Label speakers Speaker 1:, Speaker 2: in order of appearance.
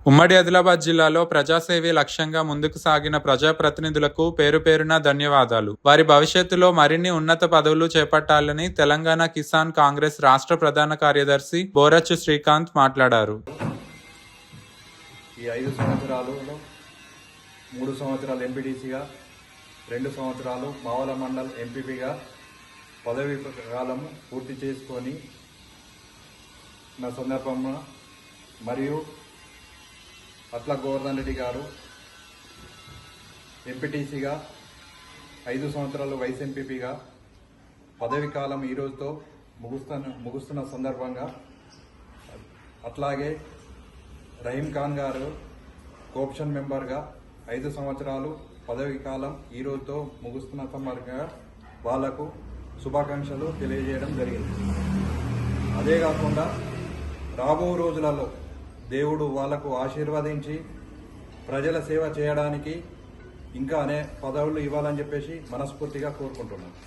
Speaker 1: ఉమ్మడి ఆదిలాబాద్ జిల్లాలో ప్రజాసేవే లక్ష్యంగా ముందుకు సాగిన ప్రజాప్రతినిధులకు పేరు పేరున ధన్యవాదాలు. వారి భవిష్యత్తులో మరిన్ని ఉన్నత పదవులు చేపట్టాలని తెలంగాణ కిసాన్ కాంగ్రెస్ రాష్ట్ర ప్రధాన కార్యదర్శి బోరచ్చు శ్రీకాంత్ మాట్లాడారు.
Speaker 2: ఈ 5 సంవత్సరాలలో 3 సంవత్సరాలు ఎంపీటీసీగా, 2 సంవత్సరాలు మావల మండల్ ఎంపీపీగా పదవి కాలం పూర్తి చేసుకొని నా సందర్భంగా మరియు అట్ల గోవర్ధన్ రెడ్డి గారు ఎంపీటీసీగా 5 సంవత్సరాలు వైస్ ఎంపీపీగా పదవి కాలం ఈరోజుతో ముగుస్తున్న సందర్భంగా, అట్లాగే రహీం ఖాన్ గారు కోఆప్షన్ మెంబర్గా 5 సంవత్సరాలు పదవి కాలం ఈరోజుతో ముగుస్తున్న సందర్భంగా వాళ్లకు శుభాకాంక్షలు తెలియజేయడం జరిగింది. అదే కాకుండా రాబో రోజులలో దేవుడు వాళ్లకు ఆశీర్వదించి ప్రజల సేవ చేయడానికి ఇంకా పదవులు ఇవ్వాలని చెప్పేసి మనస్ఫూర్తిగా కోరుకుంటున్నాను.